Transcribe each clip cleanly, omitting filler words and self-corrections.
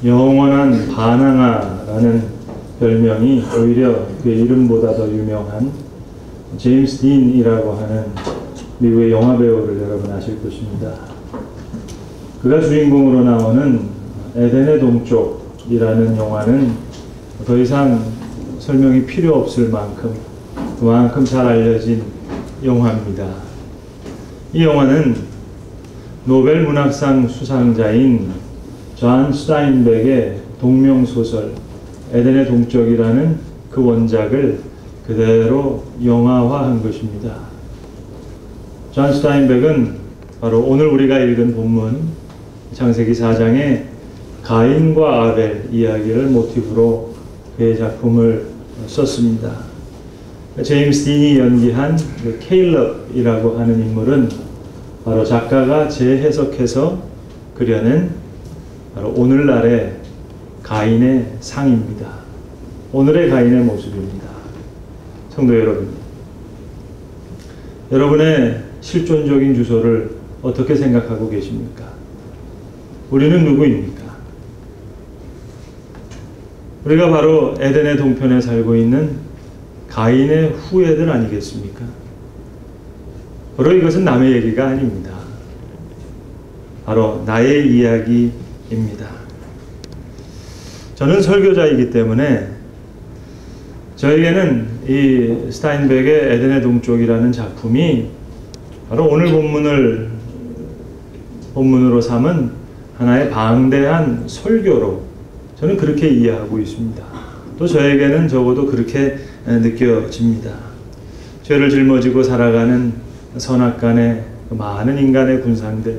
영원한 바나나라는 별명이 오히려 그의 이름보다 더 유명한 제임스 딘이라고 하는 미국의 영화배우를 여러분 아실 것입니다. 그가 주인공으로 나오는 에덴의 동쪽이라는 영화는 더 이상 설명이 필요 없을 만큼 그만큼 잘 알려진 영화입니다. 이 영화는 노벨 문학상 수상자인 존 스타인백의 동명소설 에덴의 동쪽이라는 그 원작을 그대로 영화화한 것입니다. 존 스타인백은 바로 오늘 우리가 읽은 본문 창세기 4장의 가인과 아벨 이야기를 모티브로 그의 작품을 썼습니다. 제임스 딘이 연기한 그 케일럽이라고 하는 인물은 바로 작가가 재해석해서 그려낸 바로 오늘날의 가인의 상입니다. 오늘의 가인의 모습입니다. 성도 여러분, 여러분의 실존적인 주소를 어떻게 생각하고 계십니까? 우리는 누구입니까? 우리가 바로 에덴의 동편에 살고 있는 가인의 후예들 아니겠습니까? 바로 이것은 남의 얘기가 아닙니다. 바로 나의 이야기입니다. 저는 설교자이기 때문에 저에게는 이 스타인백의 에덴의 동쪽이라는 작품이 바로 오늘 본문으로 삼은 하나의 방대한 설교로 저는 그렇게 이해하고 있습니다. 또 저에게는 적어도 그렇게 느껴집니다. 죄를 짊어지고 살아가는 선악간의 많은 인간의 군상들,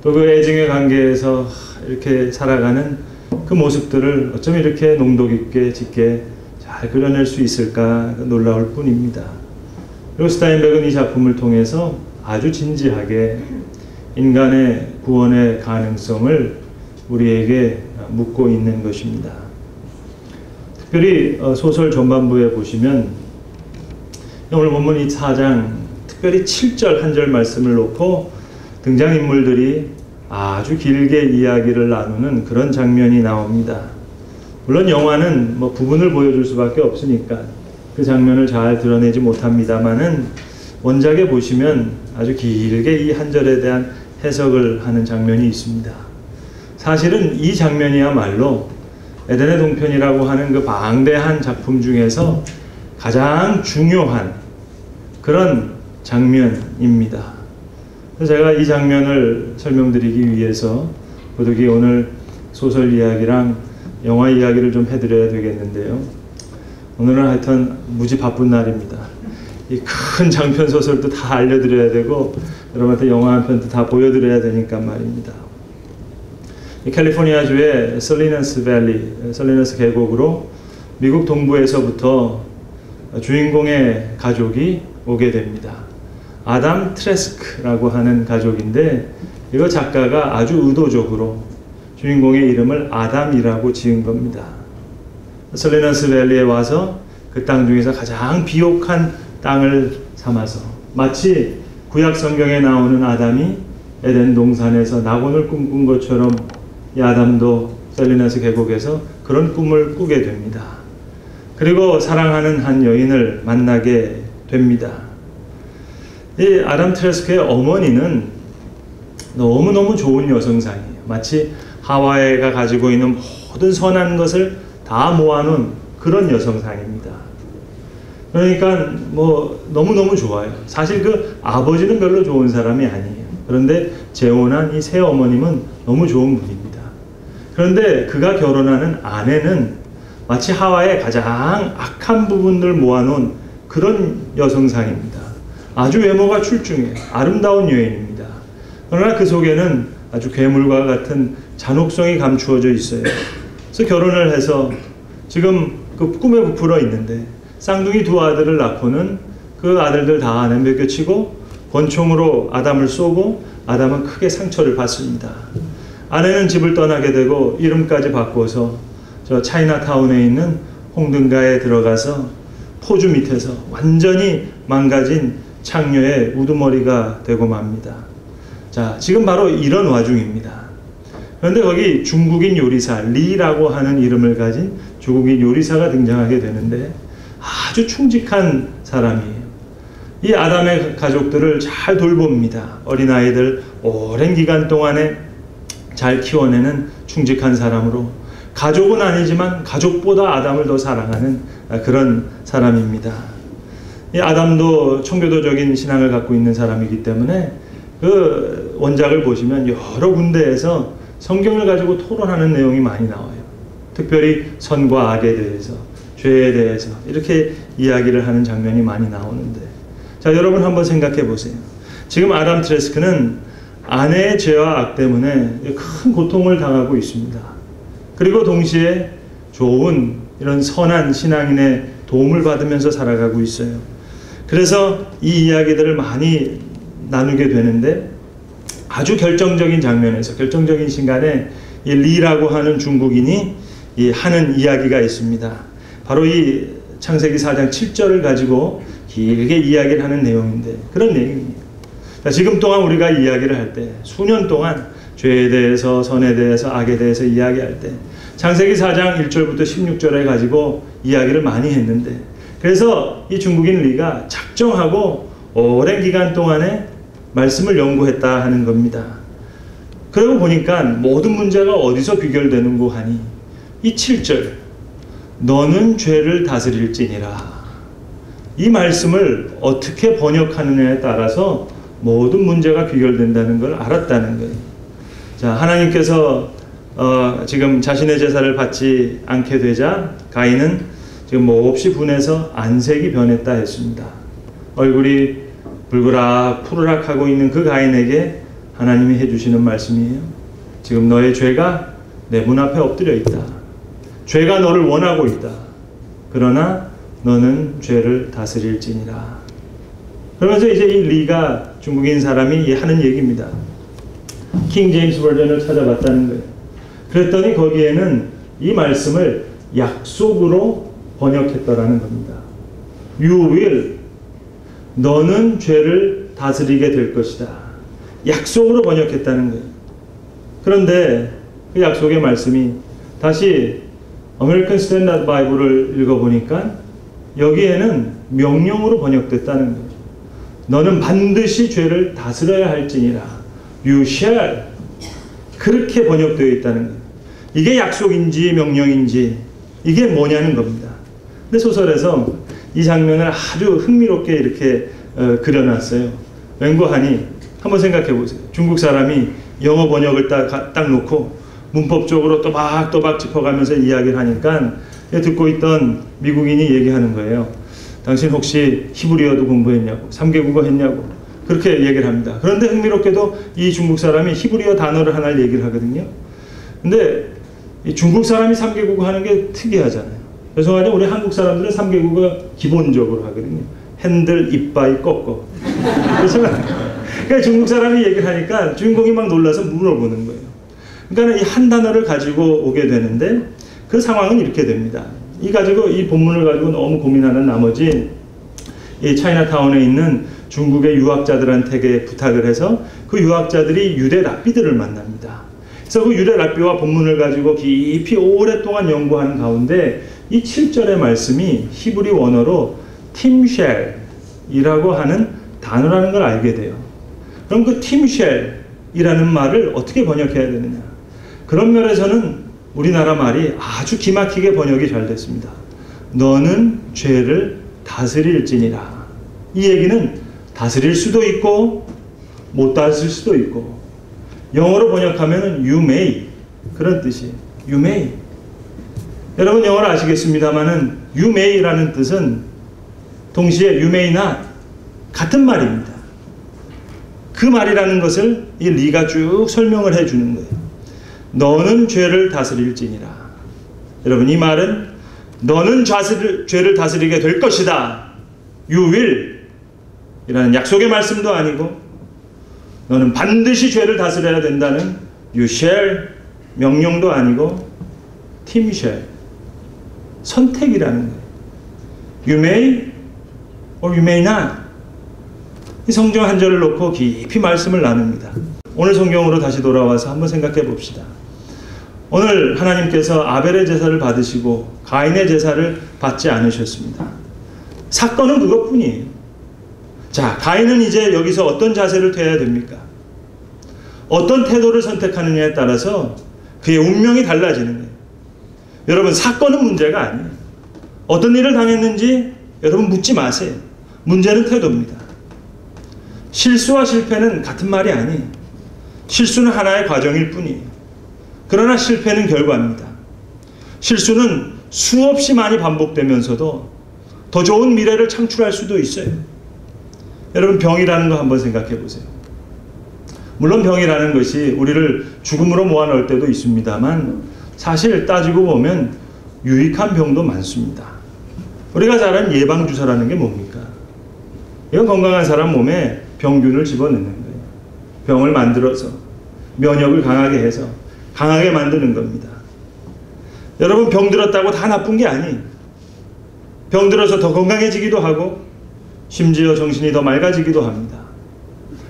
또 그 애증의 관계에서 이렇게 살아가는 그 모습들을 어쩜 이렇게 농도 깊게 짙게 잘 그려낼 수 있을까 놀라울 뿐입니다. 그리고 스타인백은 이 작품을 통해서 아주 진지하게 인간의 구원의 가능성을 우리에게 묻고 있는 것입니다. 특별히 소설 전반부에 보시면 오늘 본문 이 4장 특별히 7절 한 절 말씀을 놓고 등장인물들이 아주 길게 이야기를 나누는 그런 장면이 나옵니다. 물론 영화는 부분을 보여줄 수밖에 없으니까 그 장면을 잘 드러내지 못합니다만은 원작에 보시면 아주 길게 이 한 절에 대한 해석을 하는 장면이 있습니다. 사실은 이 장면이야말로 에덴의 동편이라고 하는 그 방대한 작품 중에서 가장 중요한 그런 장면입니다. 그래서 제가 이 장면을 설명드리기 위해서 도둑이 오늘 소설 이야기랑 영화 이야기를 좀 해드려야 되겠는데요. 오늘은 하여튼 무지 바쁜 날입니다. 이 큰 장편 소설도 다 알려드려야 되고 여러분한테 영화 한 편도 다 보여드려야 되니까 말입니다. 캘리포니아주의 설리너스 계곡으로 미국 동부에서부터 주인공의 가족이 오게 됩니다. 아담 트레스크라고 하는 가족인데 이거 작가가 아주 의도적으로 주인공의 이름을 아담이라고 지은 겁니다. 설리너스 밸리에 와서 그 땅 중에서 가장 비옥한 땅을 삼아서 마치 구약 성경에 나오는 아담이 에덴 동산에서 낙원을 꿈꾼 것처럼 이 아담도 설리너스 계곡에서 그런 꿈을 꾸게 됩니다. 그리고 사랑하는 한 여인을 만나게 됩니다. 이 아담 트레스크의 어머니는 너무너무 좋은 여성상이에요. 마치 하와이가 가지고 있는 모든 선한 것을 다 모아놓은 그런 여성상입니다. 그러니까 너무너무 좋아요. 사실 그 아버지는 별로 좋은 사람이 아니에요. 그런데 재혼한 이 새어머님은 너무 좋은 분입니다. 그런데 그가 결혼하는 아내는 마치 하와이의 가장 악한 부분들 모아놓은 그런 여성상입니다. 아주 외모가 출중해요. 아름다운 여인입니다. 그러나 그 속에는 아주 괴물과 같은 잔혹성이 감추어져 있어요. 그래서 결혼을 해서 지금 그 꿈에 부풀어 있는데 쌍둥이 두 아들을 낳고는 그 아들들 다 내쫓기고 권총으로 아담을 쏘고 아담은 크게 상처를 받습니다. 아내는 집을 떠나게 되고 이름까지 바꿔서 저 차이나타운에 있는 홍등가에 들어가서 포주 밑에서 완전히 망가진 창녀의 우두머리가 되고 맙니다. 자, 지금 바로 이런 와중입니다. 그런데 거기 중국인 요리사 리라고 하는 이름을 가진 중국인 요리사가 등장하게 되는데 아주 충직한 사람이에요. 이 아담의 가족들을 잘 돌봅니다. 어린아이들 오랜 기간 동안에 잘 키워내는 충직한 사람으로, 가족은 아니지만 가족보다 아담을 더 사랑하는 그런 사람입니다. 이 아담도 청교도적인 신앙을 갖고 있는 사람이기 때문에 그 원작을 보시면 여러 군데에서 성경을 가지고 토론하는 내용이 많이 나와요. 특별히 선과 악에 대해서, 죄에 대해서 이렇게 이야기를 하는 장면이 많이 나오는데, 자, 여러분 한번 생각해 보세요. 지금 아담 트레스크는 아내의 죄와 악 때문에 큰 고통을 당하고 있습니다. 그리고 동시에 좋은 이런 선한 신앙인의 도움을 받으면서 살아가고 있어요. 그래서 이 이야기들을 많이 나누게 되는데, 아주 결정적인 장면에서, 결정적인 시간에 이 리라고 하는 중국인이 하는 이야기가 있습니다. 바로 이 창세기 4장 7절을 가지고 길게 이야기를 하는 내용인데, 그런 내용입니다. 자, 지금 동안 우리가 이야기를 할 때, 수년 동안 죄에 대해서, 선에 대해서, 악에 대해서 이야기할 때 창세기 4장 1절부터 16절에 가지고 이야기를 많이 했는데, 그래서 이 중국인 리가 작정하고 오랜 기간 동안에 말씀을 연구했다 하는 겁니다. 그러고 보니까 모든 문제가 어디서 귀결되는고 하니 이 7절, 너는 죄를 다스릴지니라, 이 말씀을 어떻게 번역하느냐에 따라서 모든 문제가 귀결된다는 걸 알았다는 거예요. 자, 하나님께서 지금 자신의 제사를 받지 않게 되자 가인은 지금 몹시 분해서 안색이 변했다 했습니다. 얼굴이 불그락 푸르락 하고 있는 그 가인에게 하나님이 해주시는 말씀이에요. 지금 너의 죄가 내 문 앞에 엎드려 있다. 죄가 너를 원하고 있다. 그러나 너는 죄를 다스릴지니라. 그러면서 이제 이 리가, 중국인 사람이 하는 얘기입니다. 킹 제임스 버전을 찾아봤다는 거예요. 그랬더니 거기에는 이 말씀을 약속으로 번역했더라는 겁니다. You will, 너는 죄를 다스리게 될 것이다. 약속으로 번역했다는 거예요. 그런데 그 약속의 말씀이 다시 아메리칸 스탠다드 바이블을 읽어보니까 여기에는 명령으로 번역됐다는 거죠. 너는 반드시 죄를 다스려야 할지니라. You shall. 그렇게 번역되어 있다는 거예요. 이게 약속인지 명령인지 이게 뭐냐는 겁니다. 근데 소설에서 이 장면을 아주 흥미롭게 이렇게 그려놨어요. 왠고하니 한번 생각해 보세요. 중국 사람이 영어 번역을 딱 놓고 문법적으로 또박또박 짚어가면서 이야기를 하니까 듣고 있던 미국인이 얘기하는 거예요. 당신 혹시 히브리어도 공부했냐고, 3개국어 했냐고, 그렇게 얘기를 합니다. 그런데 흥미롭게도 이 중국 사람이 히브리어 단어를 하나를 얘기를 하거든요. 근데 이 중국 사람이 3개국어 하는 게 특이하잖아요. 죄송하지만 우리 한국 사람들은 3개국어 기본적으로 하거든요. 핸들, 이빠이, 꺾어. 그러니까 중국 사람이 얘기를 하니까 주인공이 막 놀라서 물어보는 거예요. 그러니까 이 한 단어를 가지고 오게 되는데 그 상황은 이렇게 됩니다. 이 본문을 가지고 너무 고민하는 나머지 이 차이나타운에 있는 중국의 유학자들한테 부탁을 해서 그 유학자들이 유대 랍비들을 만납니다. 그래서 그 유대 랍비와 본문을 가지고 깊이 오랫동안 연구하는 가운데 이 7절의 말씀이 히브리 원어로 팀쉘이라고 하는 단어라는 걸 알게 돼요. 그럼 그 팀쉘이라는 말을 어떻게 번역해야 되느냐? 그런 면에서는 우리나라 말이 아주 기막히게 번역이 잘 됐습니다. 너는 죄를 다스릴지니라. 이 얘기는 다스릴 수도 있고 못 다스릴 수도 있고, 영어로 번역하면 you may, 그런 뜻이에요. you may. 여러분 영어를 아시겠습니다만은 you may라는 뜻은 동시에 you may not 같은 말입니다. 그 말이라는 것을 이 리가 쭉 설명을 해주는 거예요. 너는 죄를 다스릴지니라. 여러분 이 말은 너는 죄를 다스리게 될 것이다. You will 이라는 약속의 말씀도 아니고, 너는 반드시 죄를 다스려야 된다는 you shall 명령도 아니고, team shall 선택이라는 거예요. You may or you may not. 이 성경 한 절을 놓고 깊이 말씀을 나눕니다. 오늘 성경으로 다시 돌아와서 한번 생각해 봅시다. 오늘 하나님께서 아벨의 제사를 받으시고 가인의 제사를 받지 않으셨습니다. 사건은 그것뿐이에요. 자, 가인은 이제 여기서 어떤 자세를 취해야 됩니까? 어떤 태도를 선택하느냐에 따라서 그의 운명이 달라지는 거예요. 여러분, 사건은 문제가 아니에요. 어떤 일을 당했는지 여러분 묻지 마세요. 문제는 태도입니다. 실수와 실패는 같은 말이 아니에요. 실수는 하나의 과정일 뿐이에요. 그러나 실패는 결과입니다. 실수는 수없이 많이 반복되면서도 더 좋은 미래를 창출할 수도 있어요. 여러분, 병이라는 거 한번 생각해 보세요. 물론 병이라는 것이 우리를 죽음으로 모아넣을 때도 있습니다만 사실 따지고 보면 유익한 병도 많습니다. 우리가 잘 아는 예방주사라는 게 뭡니까? 이건 건강한 사람 몸에 병균을 집어넣는 거예요. 병을 만들어서 면역을 강하게 해서 강하게 만드는 겁니다. 여러분, 병 들었다고 다 나쁜 게 아니에요. 병 들어서 더 건강해지기도 하고 심지어 정신이 더 맑아지기도 합니다.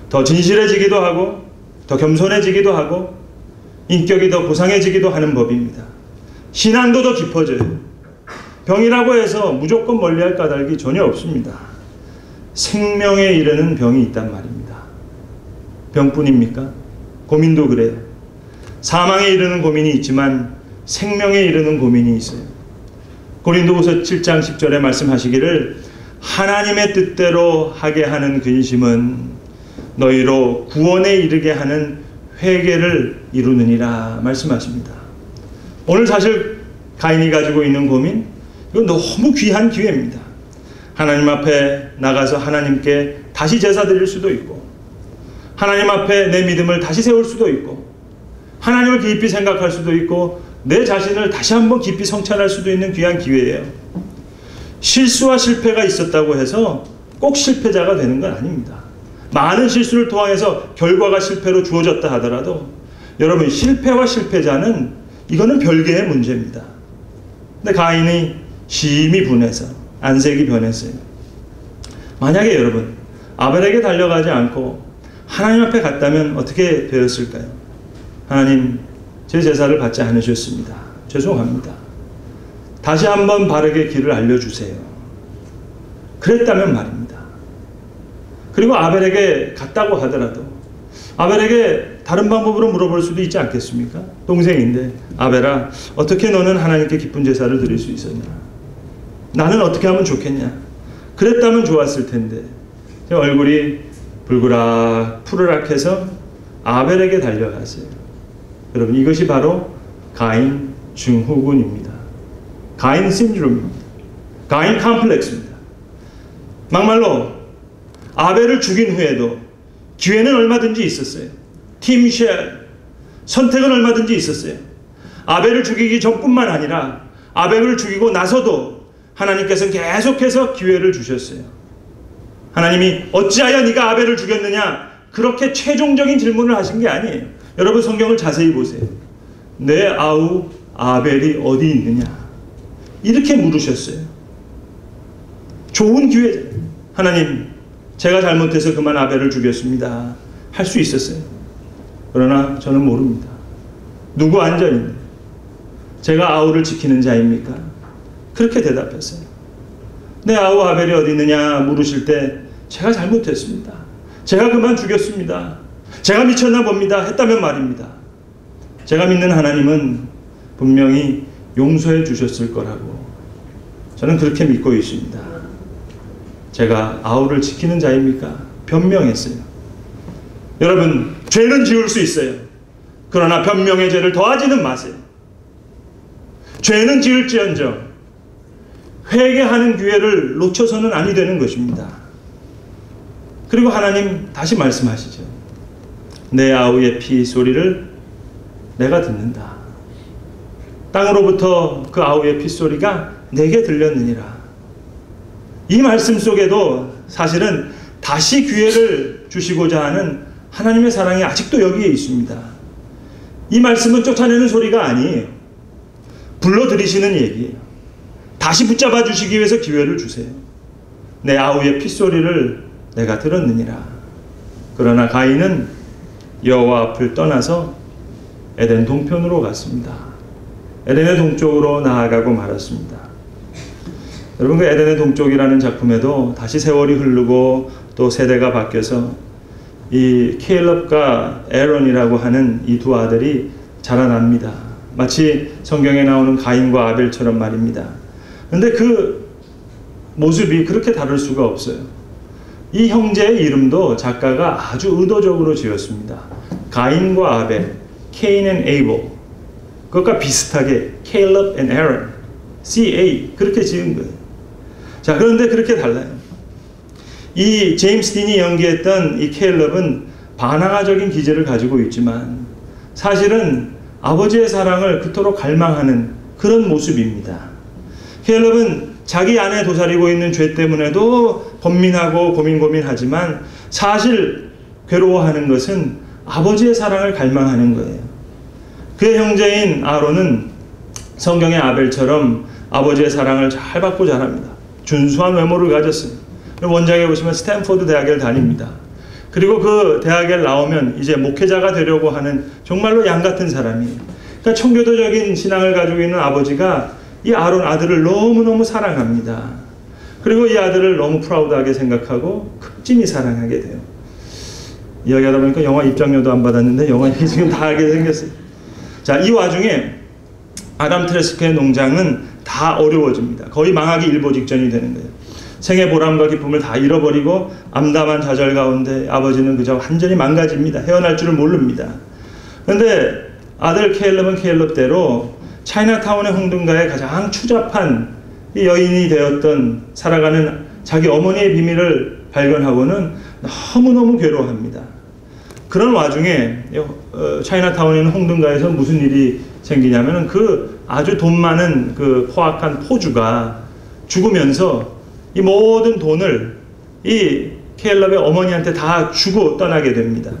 더 진실해지기도 하고 더 겸손해지기도 하고 인격이 더 고상해지기도 하는 법입니다. 신앙도 더 깊어져요. 병이라고 해서 무조건 멀리할 까닭이 전혀 없습니다. 생명에 이르는 병이 있단 말입니다. 병뿐입니까? 고민도 그래요. 사망에 이르는 고민이 있지만 생명에 이르는 고민이 있어요. 고린도후서 7장 10절에 말씀하시기를 하나님의 뜻대로 하게 하는 근심은 너희로 구원에 이르게 하는 회개를 이루느니라 말씀하십니다. 오늘 사실 가인이 가지고 있는 고민, 이건 너무 귀한 기회입니다. 하나님 앞에 나가서 하나님께 다시 제사 드릴 수도 있고 하나님 앞에 내 믿음을 다시 세울 수도 있고 하나님을 깊이 생각할 수도 있고 내 자신을 다시 한번 깊이 성찰할 수도 있는 귀한 기회예요. 실수와 실패가 있었다고 해서 꼭 실패자가 되는 건 아닙니다. 많은 실수를 통해서 결과가 실패로 주어졌다 하더라도 여러분, 실패와 실패자는 이거는 별개의 문제입니다. 근데 가인이 심히 분해서 안색이 변했어요. 만약에 여러분 아벨에게 달려가지 않고 하나님 앞에 갔다면 어떻게 되었을까요? 하나님, 제 제사를 받지 않으셨습니다. 죄송합니다. 다시 한번 바르게 길을 알려주세요. 그랬다면 말입니다. 그리고 아벨에게 갔다고 하더라도 아벨에게 다른 방법으로 물어볼 수도 있지 않겠습니까? 동생인데, 아벨아, 어떻게 너는 하나님께 기쁜 제사를 드릴 수 있었냐? 나는 어떻게 하면 좋겠냐? 그랬다면 좋았을 텐데 제 얼굴이 불그락 푸르락해서 아벨에게 달려갔어요. 여러분, 이것이 바로 가인 증후군입니다. 가인 신드롬입니다. 가인 컴플렉스입니다. 막말로 아벨을 죽인 후에도 기회는 얼마든지 있었어요. 팀 쉘, 선택은 얼마든지 있었어요. 아벨을 죽이기 전뿐만 아니라 아벨을 죽이고 나서도 하나님께서는 계속해서 기회를 주셨어요. 하나님이 어찌하여 네가 아벨을 죽였느냐, 그렇게 최종적인 질문을 하신 게 아니에요. 여러분, 성경을 자세히 보세요. 내 아우 아벨이 어디 있느냐, 이렇게 물으셨어요. 좋은 기회죠. 하나님, 제가 잘못해서 그만 아벨을 죽였습니다. 할 수 있었어요. 그러나 저는 모릅니다. 누구 안전인데 제가 아우를 지키는 자입니까? 그렇게 대답했어요. 내 아우 아벨이 어디 있느냐 물으실 때 제가 잘못했습니다. 제가 그만 죽였습니다. 제가 미쳤나 봅니다. 했다면 말입니다. 제가 믿는 하나님은 분명히 용서해 주셨을 거라고 저는 그렇게 믿고 있습니다. 제가 아우를 지키는 자입니까? 변명했어요. 여러분, 죄는 지을 수 있어요. 그러나 변명의 죄를 더하지는 마세요. 죄는 지을지언정 회개하는 기회를 놓쳐서는 아니 되는 것입니다. 그리고 하나님 다시 말씀하시죠. 내 아우의 피 소리를 내가 듣는다. 땅으로부터 그 아우의 피 소리가 내게 들렸느니라. 이 말씀 속에도 사실은 다시 기회를 주시고자 하는 하나님의 사랑이 아직도 여기에 있습니다. 이 말씀은 쫓아내는 소리가 아니에요. 불러들이시는 얘기예요. 다시 붙잡아 주시기 위해서 기회를 주세요. 내 아우의 핏소리를 내가 들었느니라. 그러나 가인은 여호와 앞을 떠나서 에덴 동편으로 갔습니다. 에덴의 동쪽으로 나아가고 말았습니다. 여러분, 그 에덴의 동쪽이라는 작품에도 다시 세월이 흐르고 또 세대가 바뀌어서 이 케일럽과 에론이라고 하는 이 두 아들이 자라납니다. 마치 성경에 나오는 가인과 아벨처럼 말입니다. 그런데 그 모습이 그렇게 다를 수가 없어요. 이 형제의 이름도 작가가 아주 의도적으로 지었습니다. 가인과 아벨, Cain and Abel, 그것과 비슷하게 Caleb and Aaron, CA, 그렇게 지은 거예요. 자, 그런데 그렇게 달라요. 이 제임스 딘이 연기했던 이 케일럽은 반항아적인 기질을 가지고 있지만 사실은 아버지의 사랑을 그토록 갈망하는 그런 모습입니다. 케일럽은 자기 안에 도사리고 있는 죄 때문에도 번민하고 고민하지만 사실 괴로워하는 것은 아버지의 사랑을 갈망하는 거예요. 그의 형제인 아론은 성경의 아벨처럼 아버지의 사랑을 잘 받고 자랍니다. 준수한 외모를 가졌어요. 원장에 보시면 스탠포드 대학을 다닙니다. 그리고 그 대학에 나오면 이제 목회자가 되려고 하는 정말로 양 같은 사람이에요. 그러니까 청교도적인 신앙을 가지고 있는 아버지가 이 아론 아들을 너무너무 사랑합니다. 그리고 이 아들을 너무 프라우드하게 생각하고 극진히 사랑하게 돼요. 이야기하다 보니까 영화 입장료도 안 받았는데 영화 얘기 지금 다 하게 생겼어요. 자, 이 와중에 아담 트레스크의 농장은 다 어려워집니다. 거의 망하기 일보 직전이 되는 거예요. 생의 보람과 기쁨을 다 잃어버리고 암담한 좌절 가운데 아버지는 그저 완전히 망가집니다. 헤어날 줄을 모릅니다. 그런데 아들 케일럽은 케일럽대로 차이나타운의 홍등가에 가장 추잡한 이 여인이 되었던 살아가는 자기 어머니의 비밀을 발견하고는 너무너무 괴로워합니다. 그런 와중에 차이나타운에 있는 홍등가에서 무슨 일이 생기냐면 그 아주 돈 많은 그 포악한 포주가 죽으면서 이 모든 돈을 이 케일럽의 어머니한테 다 주고 떠나게 됩니다.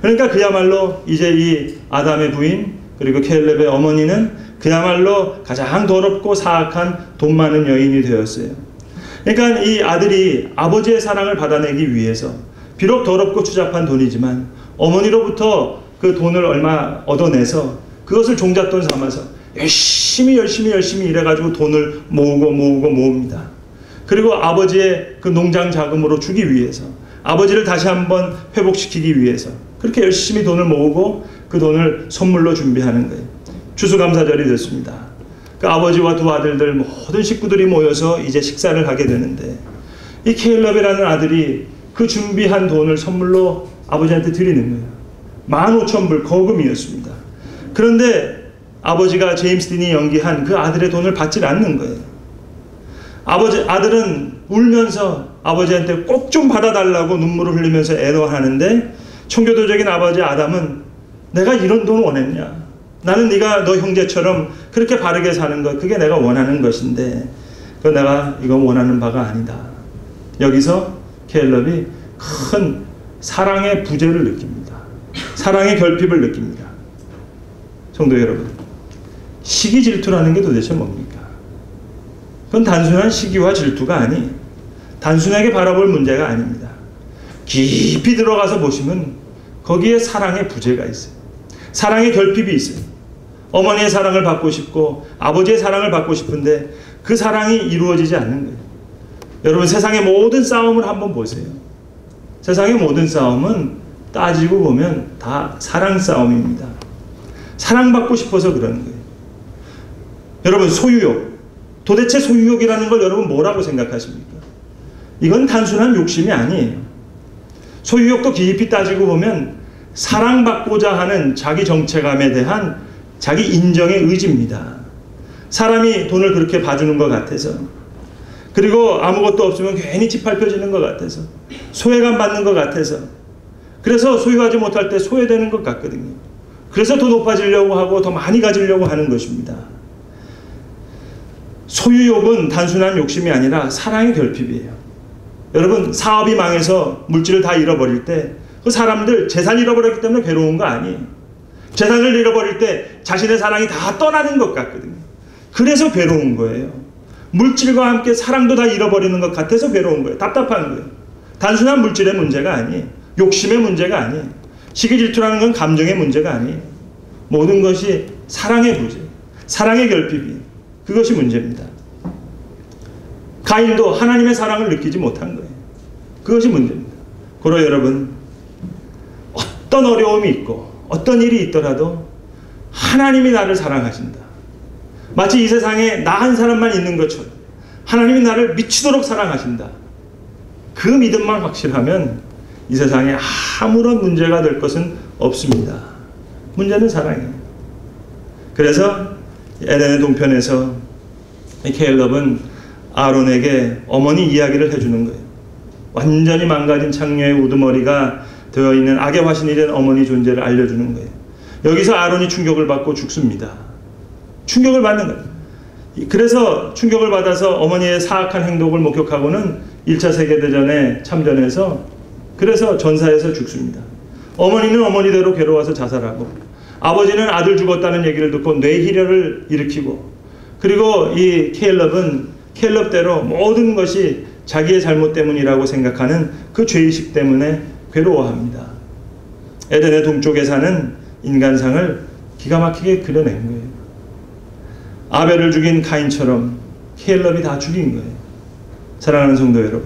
그러니까 그야말로 이제 이 아담의 부인 그리고 케일럽의 어머니는 그야말로 가장 더럽고 사악한 돈 많은 여인이 되었어요. 그러니까 이 아들이 아버지의 사랑을 받아내기 위해서 비록 더럽고 추잡한 돈이지만 어머니로부터 그 돈을 얼마 얻어내서 그것을 종잣돈 삼아서 열심히 일해가지고 돈을 모읍니다. 그리고 아버지의 그 농장 자금으로 주기 위해서 아버지를 다시 한번 회복시키기 위해서 그렇게 열심히 돈을 모으고 그 돈을 선물로 준비하는 거예요. 추수감사절이 됐습니다. 그 아버지와 두 아들들 모든 식구들이 모여서 이제 식사를 하게 되는데 이 케일럽이라는 아들이 그 준비한 돈을 선물로 아버지한테 드리는 거예요. 15,000불 거금이었습니다. 그런데 아버지가 제임스 딘이 연기한 그 아들의 돈을 받질 않는 거예요. 아들은 울면서 아버지한테 꼭 좀 받아달라고 눈물을 흘리면서 애도하는데 청교도적인 아버지 아담은 내가 이런 돈 원했냐? 나는 네가 너 형제처럼 그렇게 바르게 사는 것 그게 내가 원하는 것인데 그 내가 이거 원하는 바가 아니다. 여기서 케일럽이 큰 사랑의 부재를 느낍니다. 사랑의 결핍을 느낍니다. 성도 여러분, 시기 질투라는 게 도대체 뭡니까? 그건 단순한 시기와 질투가 아니에요. 단순하게 바라볼 문제가 아닙니다. 깊이 들어가서 보시면 거기에 사랑의 부재가 있어요. 사랑의 결핍이 있어요. 어머니의 사랑을 받고 싶고 아버지의 사랑을 받고 싶은데 그 사랑이 이루어지지 않는 거예요. 여러분, 세상의 모든 싸움을 한번 보세요. 세상의 모든 싸움은 따지고 보면 다 사랑 싸움입니다. 사랑받고 싶어서 그러는 거예요. 여러분, 소유욕. 도대체 소유욕이라는 걸 여러분 뭐라고 생각하십니까? 이건 단순한 욕심이 아니에요. 소유욕도 깊이 따지고 보면 사랑받고자 하는 자기 정체감에 대한 자기 인정의 의지입니다. 사람이 돈을 그렇게 봐주는 것 같아서, 그리고 아무것도 없으면 괜히 짓밟혀지는 것 같아서, 소외감 받는 것 같아서, 그래서 소유하지 못할 때 소외되는 것 같거든요. 그래서 더 높아지려고 하고 더 많이 가지려고 하는 것입니다. 소유욕은 단순한 욕심이 아니라 사랑의 결핍이에요. 여러분, 사업이 망해서 물질을 다 잃어버릴 때 그 사람들 재산 잃어버렸기 때문에 괴로운 거 아니에요. 재산을 잃어버릴 때 자신의 사랑이 다 떠나는 것 같거든요. 그래서 괴로운 거예요. 물질과 함께 사랑도 다 잃어버리는 것 같아서 괴로운 거예요. 답답한 거예요. 단순한 물질의 문제가 아니에요. 욕심의 문제가 아니에요. 시기 질투라는 건 감정의 문제가 아니에요. 모든 것이 사랑의 부재, 사랑의 결핍이, 그것이 문제입니다. 가인도 하나님의 사랑을 느끼지 못한 거예요. 그것이 문제입니다. 고로 여러분, 어떤 어려움이 있고 어떤 일이 있더라도 하나님이 나를 사랑하신다. 마치 이 세상에 나 한 사람만 있는 것처럼 하나님이 나를 미치도록 사랑하신다. 그 믿음만 확실하면 이 세상에 아무런 문제가 될 것은 없습니다. 문제는 사랑이에요. 그래서 에덴의 동편에서 켈럽은 아론에게 어머니 이야기를 해주는 거예요. 완전히 망가진 창녀의 우두머리가 되어 있는 악의 화신이 된 어머니 존재를 알려주는 거예요. 여기서 아론이 충격을 받고 죽습니다. 충격을 받는 거예요. 그래서 충격을 받아서 어머니의 사악한 행동을 목격하고는 1차 세계대전에 참전해서 그래서 전사해서 죽습니다. 어머니는 어머니대로 괴로워서 자살하고, 아버지는 아들 죽었다는 얘기를 듣고 뇌희려를 일으키고, 그리고 이 켈럽은 켈럽대로 모든 것이 자기의 잘못 때문이라고 생각하는 그 죄의식 때문에 괴로워합니다. 에덴의 동쪽에 사는 인간상을 기가 막히게 그려낸 거예요. 아벨을 죽인 가인처럼 켈럽이 다 죽인 거예요. 사랑하는 성도 여러분,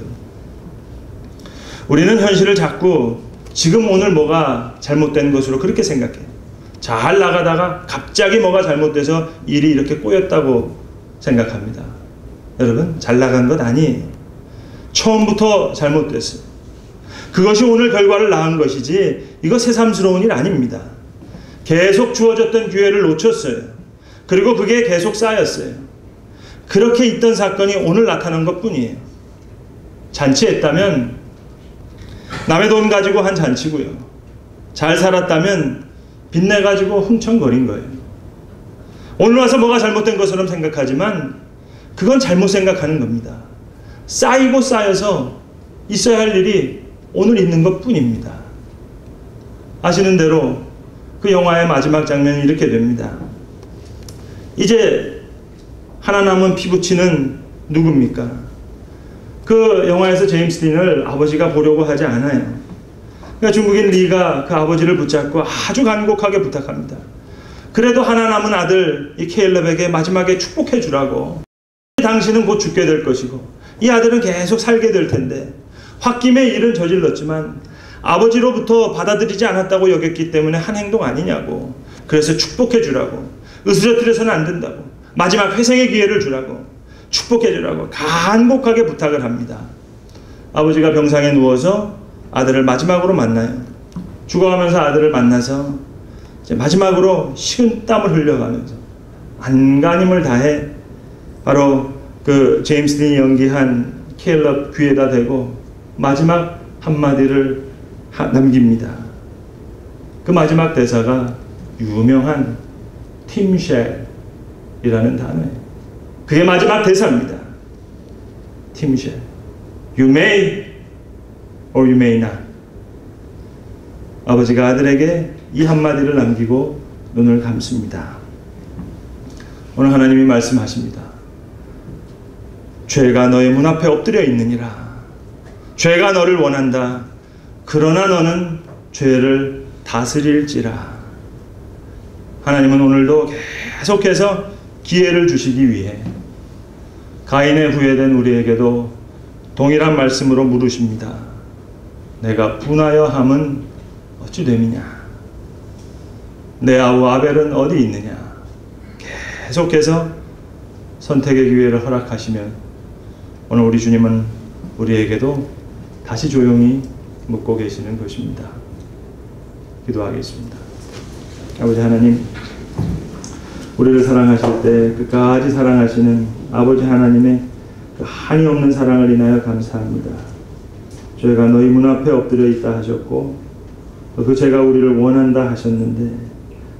우리는 현실을 자꾸 지금 오늘 뭐가 잘못된 것으로 그렇게 생각해요. 잘 나가다가 갑자기 뭐가 잘못돼서 일이 이렇게 꼬였다고 생각합니다. 여러분, 잘 나간 것 아니에요. 처음부터 잘못됐어요. 그것이 오늘 결과를 낳은 것이지 이거 새삼스러운 일 아닙니다. 계속 주어졌던 기회를 놓쳤어요. 그리고 그게 계속 쌓였어요. 그렇게 있던 사건이 오늘 나타난 것뿐이에요. 잔치했다면 남의 돈 가지고 한 잔치고요. 잘 살았다면 빚내 가지고 흥청거린 거예요. 오늘 와서 뭐가 잘못된 것처럼 생각하지만 그건 잘못 생각하는 겁니다. 쌓이고 쌓여서 있어야 할 일이 오늘 있는 것뿐입니다. 아시는 대로 그 영화의 마지막 장면이 이렇게 됩니다. 이제 하나 남은 피부치는 누굽니까? 그 영화에서 제임스 딘을 아버지가 보려고 하지 않아요. 그러니까 중국인 리가 그 아버지를 붙잡고 아주 간곡하게 부탁합니다. 그래도 하나 남은 아들 이 켈럽에게 마지막에 축복해 주라고. 당신은 곧 죽게 될 것이고 이 아들은 계속 살게 될 텐데 홧김에 일은 저질렀지만 아버지로부터 받아들이지 않았다고 여겼기 때문에 한 행동 아니냐고. 그래서 축복해 주라고. 으스러뜨려서는 안 된다고. 마지막 회생의 기회를 주라고. 축복해 주라고 간곡하게 부탁을 합니다. 아버지가 병상에 누워서 아들을 마지막으로 만나요. 죽어가면서 아들을 만나서 이제 마지막으로 식은땀을 흘려가면서 안간힘을 다해 바로 그 제임스 딘이 연기한 켈럽 귀에다 대고 마지막 한마디를 남깁니다. 그 마지막 대사가 유명한 팀쉘이라는 단어예요. 그게 마지막 대사입니다. 팀쉘. You may or you may not. 아버지가 아들에게 이 한마디를 남기고 눈을 감습니다. 오늘 하나님이 말씀하십니다. 죄가 너의 문 앞에 엎드려 있느니라. 죄가 너를 원한다. 그러나 너는 죄를 다스릴지라. 하나님은 오늘도 계속해서 기회를 주시기 위해 가인에 후회된 우리에게도 동일한 말씀으로 물으십니다. 내가 분하여 함은 어찌 됨이냐? 내 아우 아벨은 어디 있느냐? 계속해서 선택의 기회를 허락하시면 오늘 우리 주님은 우리에게도 다시 조용히 묻고 계시는 것입니다. 기도하겠습니다. 아버지 하나님, 우리를 사랑하실 때 끝까지 사랑하시는 아버지 하나님의 그 한이 없는 사랑을 인하여 감사합니다. 죄가 너희 문 앞에 엎드려 있다 하셨고 그 죄가 우리를 원한다 하셨는데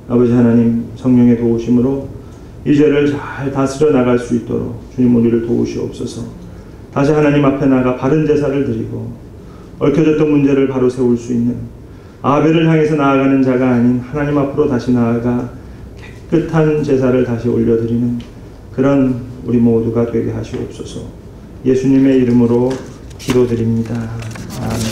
아버지 하나님 성령의 도우심으로 이 죄를 잘 다스려 나갈 수 있도록 주님 우리를 도우시옵소서. 다시 하나님 앞에 나가 바른 제사를 드리고 얽혀졌던 문제를 바로 세울 수 있는 아벨을 향해서 나아가는 자가 아닌 하나님 앞으로 다시 나아가 깨끗한 제사를 다시 올려드리는 그런 우리 모두가 되게 하시옵소서. 예수님의 이름으로 기도드립니다. 아멘.